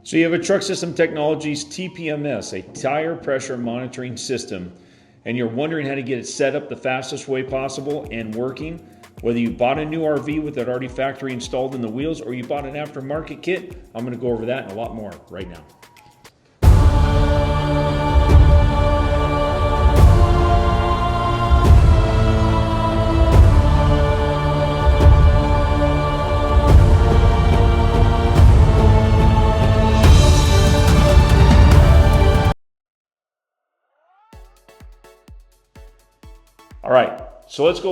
So you have a Truck System Technologies TPMS, a tire pressure monitoring system, and you're wondering how to get it set up the fastest way possible and working. Whether you bought a new RV with it already factory installed in the wheels or you bought an aftermarket kit, I'm going to go over that and a lot more right now. All right, so let's go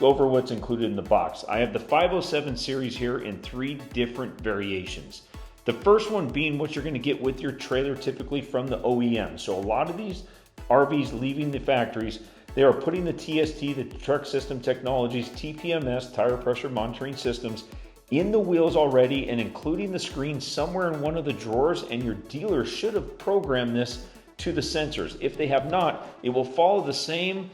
over what's included in the box. I have the 507 series here in 3 different variations. The first one being what you're going to get with your trailer typically from the OEM. So a lot of these RVs leaving the factories, they are putting the TST, the Truck System Technologies TPMS, tire pressure monitoring systems, in the wheels already and including the screen somewhere in one of the drawers, and your dealer should have programmed this to the sensors. If they have not, it will follow the same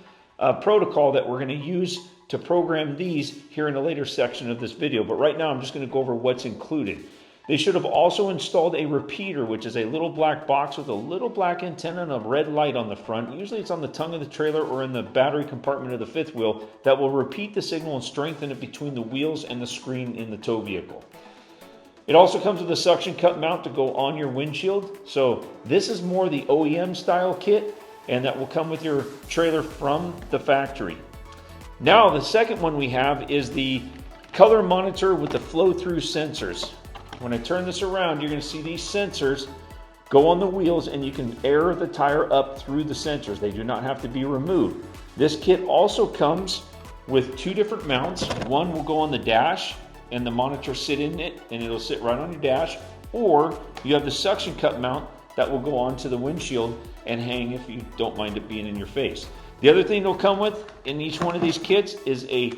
protocol that we're going to use to program these here in a later section of this video. But right now I'm just going to go over what's included. They should have also installed a repeater, which is a little black box with a little black antenna and a red light on the front. Usually it's on the tongue of the trailer or in the battery compartment of the fifth wheel that will repeat the signal and strengthen it between the wheels and the screen in the tow vehicle. It also comes with a suction cup mount to go on your windshield. So this is more the OEM style kit, and that will come with your trailer from the factory. Now the second one we have is the color monitor with the flow-through sensors. When I turn this around, you're going to see these sensors go on the wheels, and you can air the tire up through the sensors. They do not have to be removed. This kit also comes with 2 different mounts. One will go on the dash and the monitor sit in it, and it'll sit right on your dash, or you have the suction cup mount that will go onto the windshield and hang if you don't mind it being in your face. The other thing they'll come with in each one of these kits is a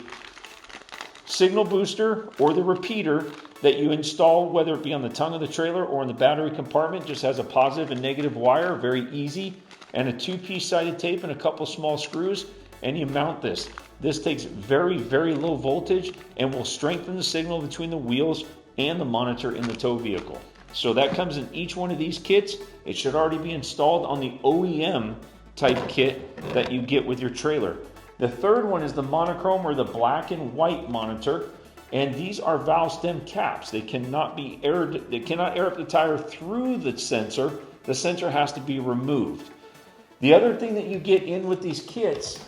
signal booster or the repeater that you install, whether it be on the tongue of the trailer or in the battery compartment. Just has a positive and negative wire, very easy, and a 2-piece sided tape and a couple small screws, and you mount this. This takes very, very low voltage and will strengthen the signal between the wheels and the monitor in the tow vehicle. So that comes in each one of these kits. It should already be installed on the OEM type kit that you get with your trailer. The third one is the monochrome or the black and white monitor, and these are valve stem caps. They cannot be aired. They cannot air up the tire through the sensor. The sensor has to be removed. The other thing that you get in with these kits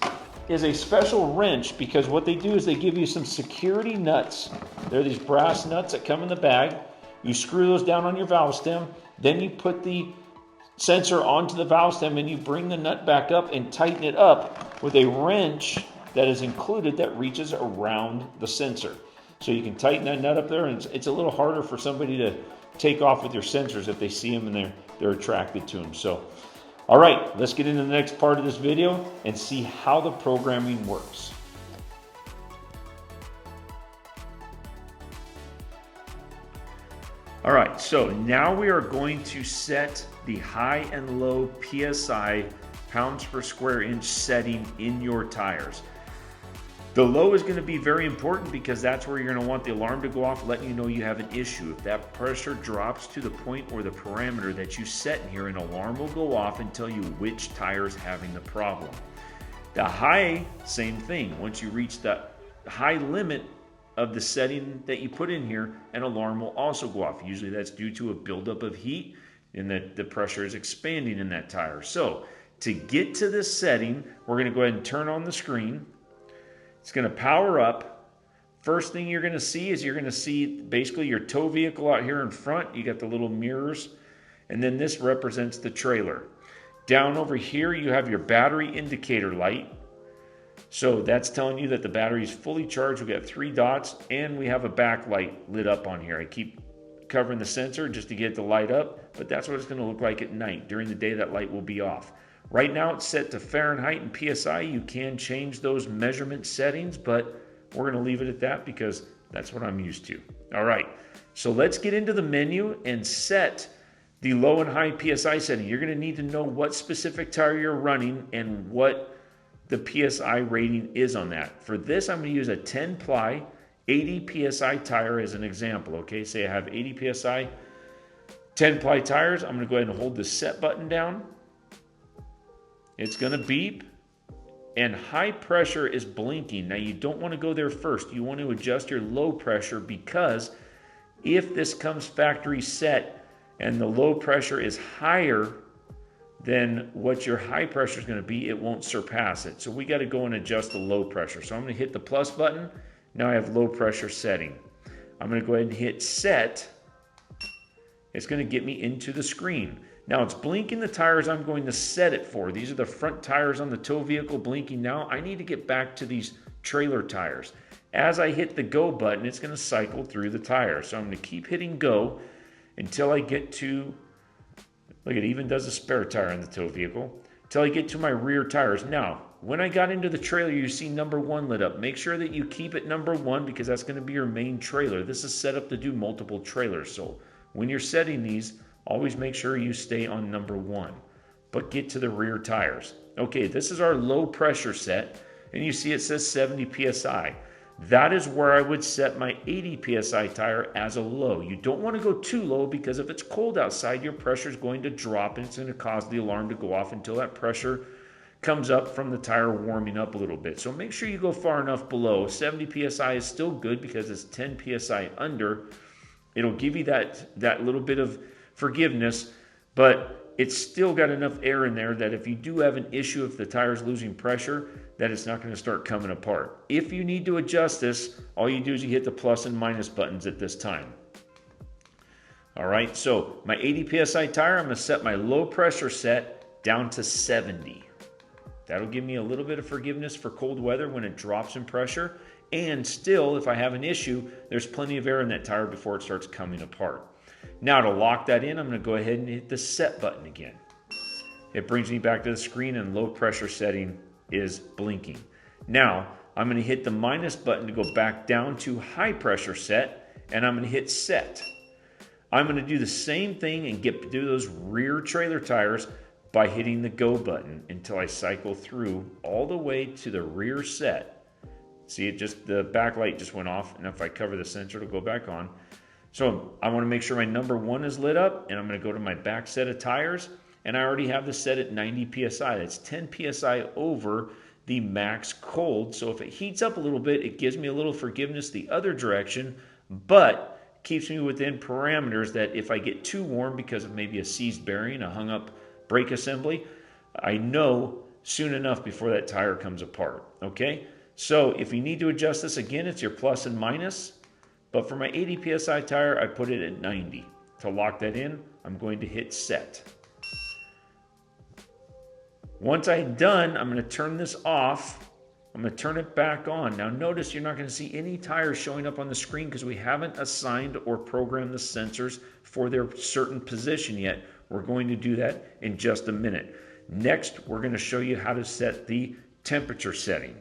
is a special wrench, because what they do is they give you some security nuts. They're these brass nuts that come in the bag. You screw those down on your valve stem, then you put the sensor onto the valve stem and you bring the nut back up and tighten it up with a wrench that is included that reaches around the sensor. So you can tighten that nut up there, and it's a little harder for somebody to take off with your sensors if they see them and they're attracted to them. So, all right, let's get into the next part of this video and see how the programming works. All right, so now we are going to set the high and low PSI, pounds per square inch setting in your tires. The low is going to be very important because that's where you're going to want the alarm to go off, letting you know you have an issue. If that pressure drops to the point or the parameter that you set in here, an alarm will go off and tell you which tire is having the problem. The high, same thing. Once you reach the high limit of the setting that you put in here, an alarm will also go off. Usually that's due to a buildup of heat and that the pressure is expanding in that tire. So to get to this setting, we're going to go ahead and turn on the screen. It's going to power up. First thing you're going to see is you're going to see basically your tow vehicle out here in front. You got the little mirrors, and then this represents the trailer. Down over here you have your battery indicator light. So that's telling you that the battery is fully charged. We got 3 dots, and we have a backlight lit up on here. I keep covering the sensor just to get the light up, but that's what it's going to look like at night. During the day, that light will be off. Right now it's set to Fahrenheit and PSI. You can change those measurement settings, but we're going to leave it at that because that's what I'm used to. All right, so let's get into the menu and set the low and high PSI setting. You're going to need to know what specific tire you're running and what the PSI rating is on that. For this, I'm going to use a 10 ply 80 PSI tire as an example. Okay, say I have 80 PSI. 10 ply tires, I'm going to go ahead and hold the set button down. It's going to beep, and high pressure is blinking. Now you don't want to go there first. You want to adjust your low pressure, because if this comes factory set and the low pressure is higher than what your high pressure is going to be, it won't surpass it. So we got to go and adjust the low pressure. So I'm going to hit the plus button. Now I have low pressure setting. I'm going to go ahead and hit set. It's going to get me into the screen. Now it's blinking the tires I'm going to set it for. These are the front tires on the tow vehicle blinking now. I need to get back to these trailer tires. As I hit the go button, it's going to cycle through the tires. So I'm going to keep hitting go until I get to, look, it even does a spare tire on the tow vehicle, until I get to my rear tires. Now, when I got into the trailer, you see number 1 lit up. Make sure that you keep it number 1, because that's going to be your main trailer. This is set up to do multiple trailers. So when you're setting these, always make sure you stay on number 1, but get to the rear tires. Okay, this is our low pressure set, and you see it says 70 PSI. That is where I would set my 80 PSI tire as a low. You don't want to go too low, because if it's cold outside, your pressure is going to drop and it's going to cause the alarm to go off until that pressure comes up from the tire warming up a little bit. So make sure you go far enough below. 70 PSI is still good because it's 10 PSI under. It'll give you that little bit of forgiveness, but it's still got enough air in there that if you do have an issue, if the tire's losing pressure, that it's not going to start coming apart. If you need to adjust this, all you do is you hit the plus and minus buttons at this time. All right, so my 80 PSI tire, I'm going to set my low pressure set down to 70. That'll give me a little bit of forgiveness for cold weather when it drops in pressure. And still, if I have an issue, there's plenty of air in that tire before it starts coming apart. Now to lock that in, I'm going to go ahead and hit the set button again. It brings me back to the screen, and low pressure setting is blinking. Now I'm going to hit the minus button to go back down to high pressure set, and I'm going to hit set. I'm going to do the same thing and get to those rear trailer tires by hitting the go button until I cycle through all the way to the rear set. See, the backlight just went off, and if I cover the sensor, it'll go back on. So I want to make sure my number 1 is lit up, and I'm going to go to my back set of tires, and I already have this set at 90 PSI. That's 10 PSI over the max cold. So if it heats up a little bit, it gives me a little forgiveness the other direction, but keeps me within parameters that if I get too warm because of maybe a seized bearing, a hung up brake assembly, I know soon enough before that tire comes apart. Okay, so if you need to adjust this again, it's your plus and minus. But for my 80 PSI tire, I put it at 90. To lock that in, I'm going to hit set. Once I'm done, I'm going to turn this off. I'm going to turn it back on. Now notice you're not going to see any tires showing up on the screen because we haven't assigned or programmed the sensors for their certain position yet. We're going to do that in just a minute. Next, we're going to show you how to set the temperature setting.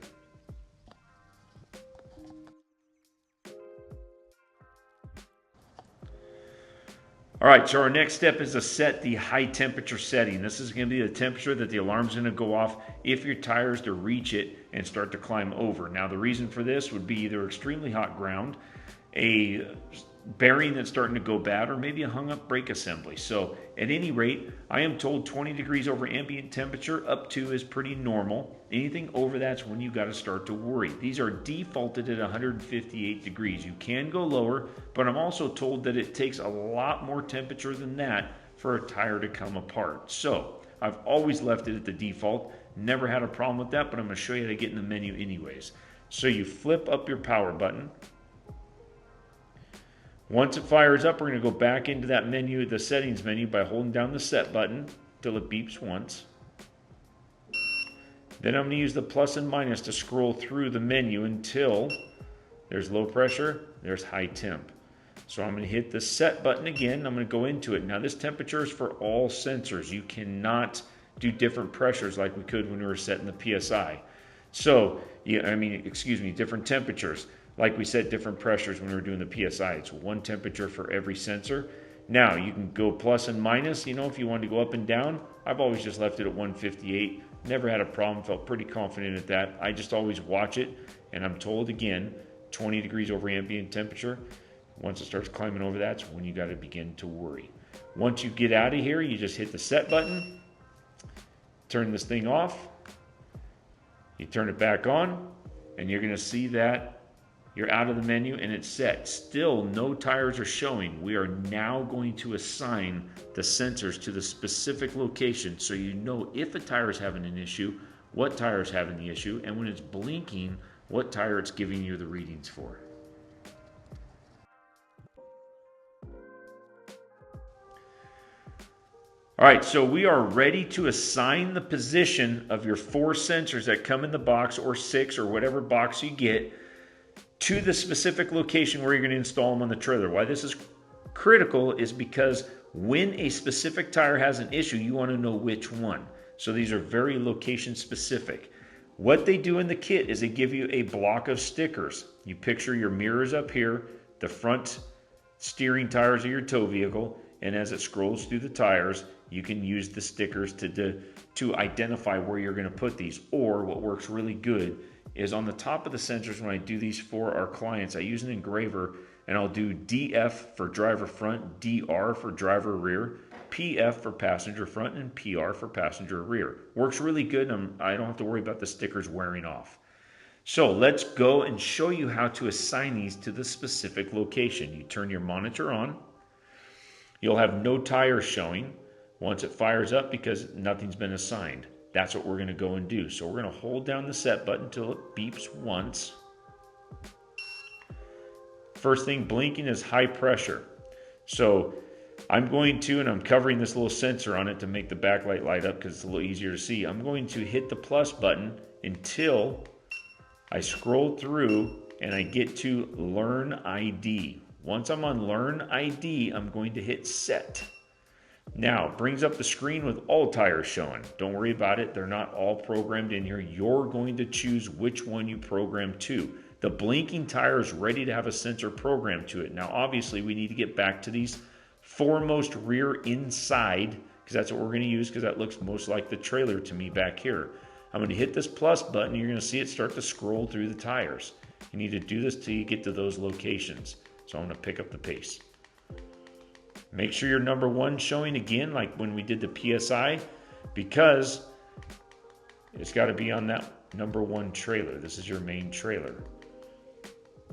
All right, so our next step is to set the high temperature setting. This is going to be the temperature that the alarm's going to go off if your tires to reach it and start to climb over. Now, the reason for this would be either extremely hot ground, a bearing that's starting to go bad, or maybe a hung up brake assembly. So at any rate, I am told 20 degrees over ambient temperature up to is pretty normal. Anything over that's when you got to start to worry. These are defaulted at 158 degrees. You can go lower, but I'm also told that it takes a lot more temperature than that for a tire to come apart. So I've always left it at the default. Never had a problem with that, but I'm going to show you how to get in the menu anyways. So you flip up your power button. Once it fires up, we're going to go back into that menu, the settings menu, by holding down the set button till it beeps once. Then I'm going to use the plus and minus to scroll through the menu until there's low pressure, there's high temp. So I'm going to hit the set button again. I'm going to go into it. Now this temperature is for all sensors. You cannot do different pressures like we could when we were setting the PSI. So, different temperatures. Like we set different pressures when we were doing the PSI. It's one temperature for every sensor. Now you can go plus and minus, if you wanted to go up and down. I've always just left it at 158. Never had a problem, felt pretty confident at that. I just always watch it, and I'm told again, 20 degrees over ambient temperature. Once it starts climbing over that's when you got to begin to worry. Once you get out of here, you just hit the set button, turn this thing off, you turn it back on, and you're going to see that you're out of the menu and it's set. Still, no tires are showing. We are now going to assign the sensors to the specific location so you know if a tire is having an issue, what tire is having the issue, and when it's blinking, what tire it's giving you the readings for. All right, so we are ready to assign the position of your 4 sensors that come in the box, or 6, or whatever box you get, to the specific location where you're going to install them on the trailer. Why this is critical is because when a specific tire has an issue, you want to know which one. So these are very location specific. What they do in the kit is they give you a block of stickers. You picture your mirrors up here, the front steering tires of your tow vehicle, and as it scrolls through the tires, you can use the stickers to identify where you're going to put these. Or what works really good is on the top of the sensors, when I do these for our clients, I use an engraver and I'll do DF for driver front, DR for driver rear, PF for passenger front, and PR for passenger rear. Works really good, and I don't have to worry about the stickers wearing off. So let's go and show you how to assign these to the specific location. You turn your monitor on. You'll have no tires showing once it fires up because nothing's been assigned. That's what we're going to go and do. So we're going to hold down the set button until it beeps once. First thing blinking is high pressure. So I'm going to, and I'm covering this little sensor on it to make the backlight light up because it's a little easier to see. I'm going to hit the plus button until I scroll through and I get to Learn ID. Once I'm on Learn ID, I'm going to hit Set. Now, it brings up the screen with all tires showing. Don't worry about it. They're not all programmed in here. You're going to choose which one you program to. The blinking tire is ready to have a sensor programmed to it. Now, obviously, we need to get back to these foremost rear inside because that's what we're going to use because that looks most like the trailer to me back here. I'm going to hit this plus button. You're going to see it start to scroll through the tires. You need to do this till you get to those locations. So I'm going to pick up the pace. Make sure your number 1 showing again, like when we did the PSI, because it's got to be on that number 1 trailer. This is your main trailer.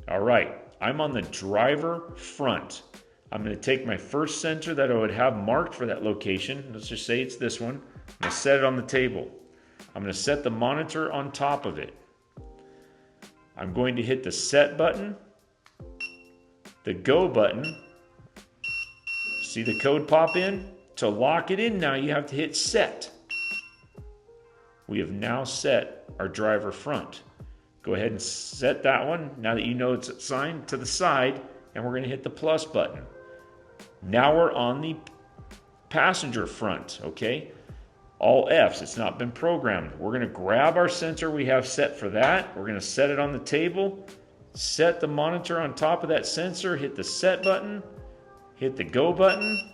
All right, I'm on the driver front. I'm going to take my first sensor that I would have marked for that location. Let's just say it's this one. I'm going to set it on the table. I'm going to set the monitor on top of it. I'm going to hit the set button, the go button. See the code pop in? To lock it in now, you have to hit set. We have now set our driver front. Go ahead and set that one. Now that you know it's assigned to the side, and we're going to hit the plus button. Now we're on the passenger front, okay? All F's, it's not been programmed. We're going to grab our sensor we have set for that. We're going to set it on the table, set the monitor on top of that sensor, hit the set button, hit the go button.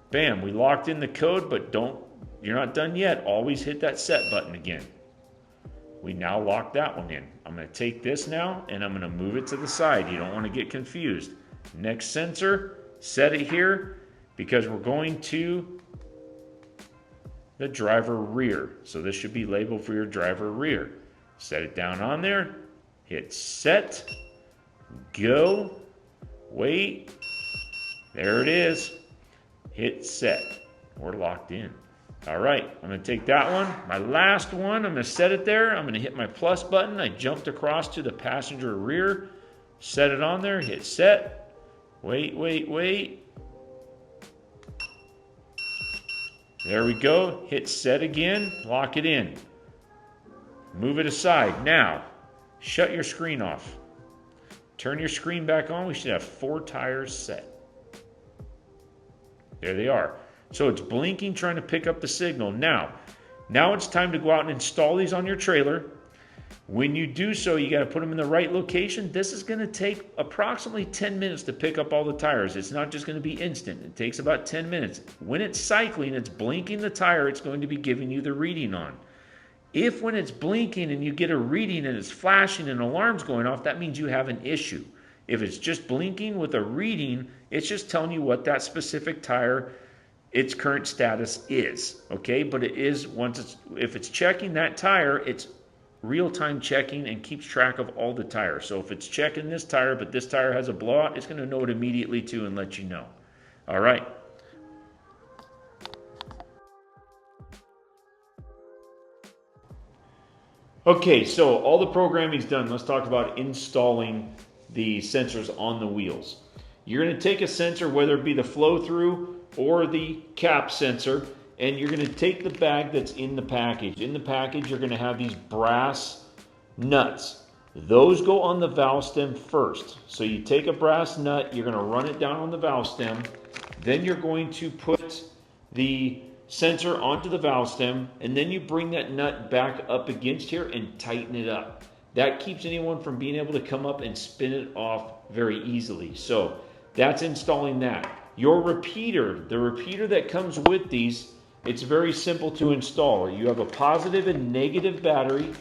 Bam, we locked in the code, but you're not done yet. Always hit that set button again. We now locked that one in. I'm going to take this now and I'm going to move it to the side. You don't want to get confused. Next sensor, set it here because we're going to the driver rear. So this should be labeled for your driver rear. Set it down on there, hit set, go, wait, there it is, hit set. We're locked in. All right, I'm going to take that one, my last one, I'm going to set it there. I'm going to hit my plus button. I jumped across to the passenger rear, set it on there, hit set, wait, wait, wait. There we go, hit set again, lock it in. Move it aside. Now, shut your screen off. Turn your screen back on. We should have 4 tires set. There they are. So it's blinking, trying to pick up the signal. Now it's time to go out and install these on your trailer. When you do so, you got to put them in the right location. This is going to take approximately 10 minutes to pick up all the tires. It's not just going to be instant. It takes about 10 minutes. When it's cycling, it's blinking the tire, it's going to be giving you the reading on. If when it's blinking and you get a reading and it's flashing and alarms going off, that means you have an issue. If it's just blinking with a reading, it's just telling you what that specific tire, its current status is, okay? But it is, if it's checking that tire, it's real-time checking and keeps track of all the tires. So if it's checking this tire, but this tire has a blowout, it's going to know it immediately too and let you know. All right. Okay, so all the programming's done. Let's talk about installing the sensors on the wheels. You're going to take a sensor, whether it be the flow-through or the cap sensor, and you're going to take the bag that's in the package. In the package, you're going to have these brass nuts. Those go on the valve stem first. So you take a brass nut, you're going to run it down on the valve stem, then you're going to put the sensor onto the valve stem, and then you bring that nut back up against here and tighten it up. That keeps anyone from being able to come up and spin it off very easily. So that's installing that. Your repeater, the repeater that comes with these, it's very simple to install. You have a positive and negative battery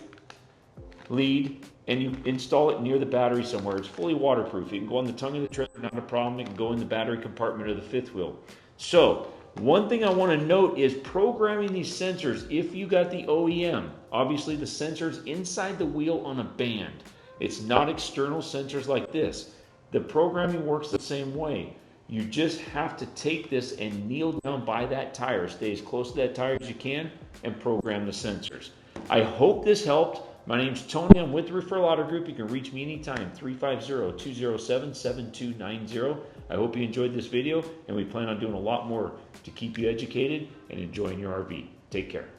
lead, and you install it near the battery somewhere. It's fully waterproof. It can go on the tongue of the trailer, not a problem. It can go in the battery compartment of the fifth wheel. So one thing I want to note is programming these sensors. If you got the OEM, obviously the sensor's inside the wheel on a band. It's not external sensors like this. The programming works the same way. You just have to take this and kneel down by that tire, stay as close to that tire as you can, and program the sensors. I hope this helped. My name's Tony. I'm with the Referral Auto Group. You can reach me anytime, 350-207-7290. I hope you enjoyed this video, and we plan on doing a lot more to keep you educated and enjoying your RV. Take care.